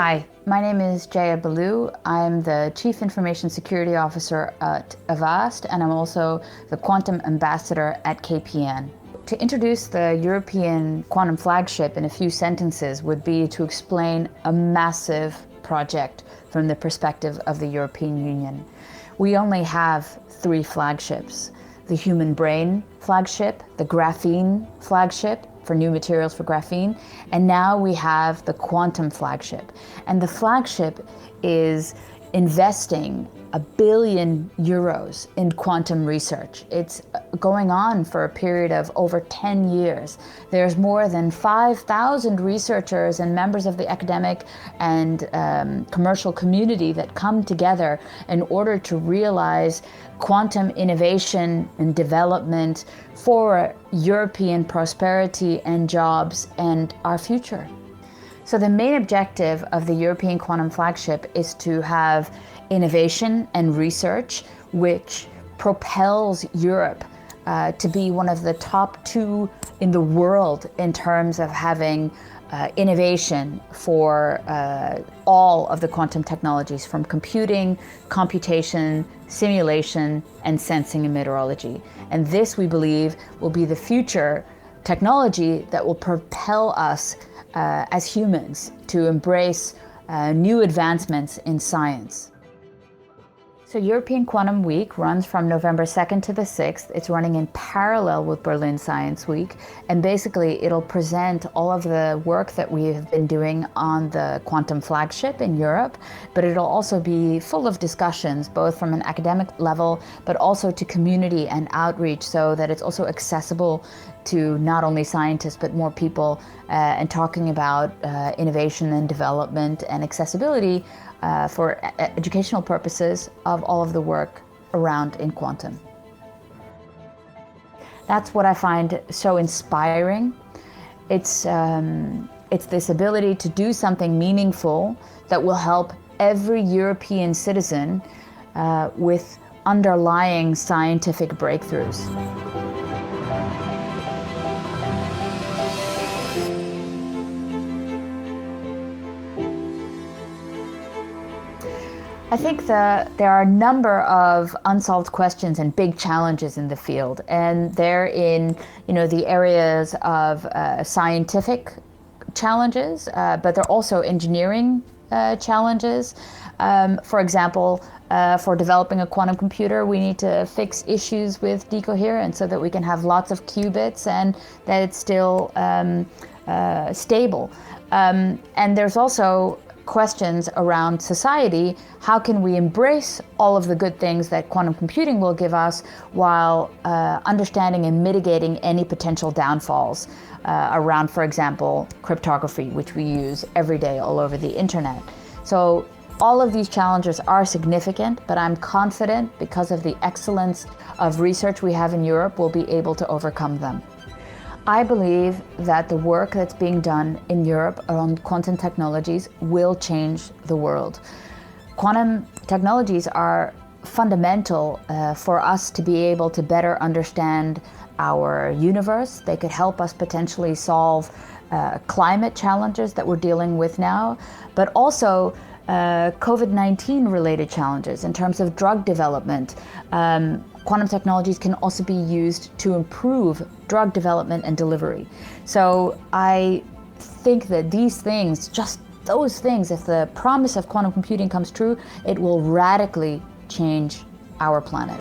Hi, my name is Jaya Baloo. I'm the Chief Information Security Officer at Avast, and I'm also the Quantum Ambassador at KPN. To introduce the European Quantum Flagship in a few sentences would be to explain a massive project from the perspective of the European Union. We only have 3 flagships: the Human Brain Flagship, the Graphene Flagship, for new materials for graphene, and now we have the Quantum Flagship. And the flagship is investing €1 billion in quantum research. It's going on for a period of over 10 years. There's more than 5,000 researchers and members of the academic and commercial community that come together in order to realize quantum innovation and development for European prosperity and jobs and our future. So the main objective of the European Quantum Flagship is to have innovation and research which propels Europe to be one of the top 2 in the world in terms of having innovation for all of the quantum technologies, from computing, computation, simulation, and sensing and meteorology. And this, we believe, will be the future technology that will propel us as humans to embrace new advancements in science. So European Quantum Week runs from November 2nd to the 6th. It's running in parallel with Berlin Science Week. And basically it'll present all of the work that we have been doing on the Quantum Flagship in Europe, but it'll also be full of discussions, both from an academic level, but also to community and outreach, so that it's also accessible to not only scientists, but more people, and talking about innovation and development and accessibility for educational purposes of all of the work around in quantum. That's what I find so inspiring. It's this ability to do something meaningful that will help every European citizen with underlying scientific breakthroughs. I think there are a number of unsolved questions and big challenges in the field, and they're in the areas of scientific challenges, but they're also engineering challenges. For example, for developing a quantum computer, we need to fix issues with decoherence so that we can have lots of qubits and that it's still stable. And there's also questions around society. How can we embrace all of the good things that quantum computing will give us while understanding and mitigating any potential downfalls around, for example, cryptography, which we use every day all over the internet. So all of these challenges are significant, but I'm confident, because of the excellence of research we have in Europe, we'll be able to overcome them. I believe that the work that's being done in Europe around quantum technologies will change the world. Quantum technologies are fundamental for us to be able to better understand our universe. They could help us potentially solve climate challenges that we're dealing with now, but also COVID-19 related challenges in terms of drug development. Quantum technologies can also be used to improve drug development and delivery. So I think that these things, just those things, if the promise of quantum computing comes true, it will radically change our planet.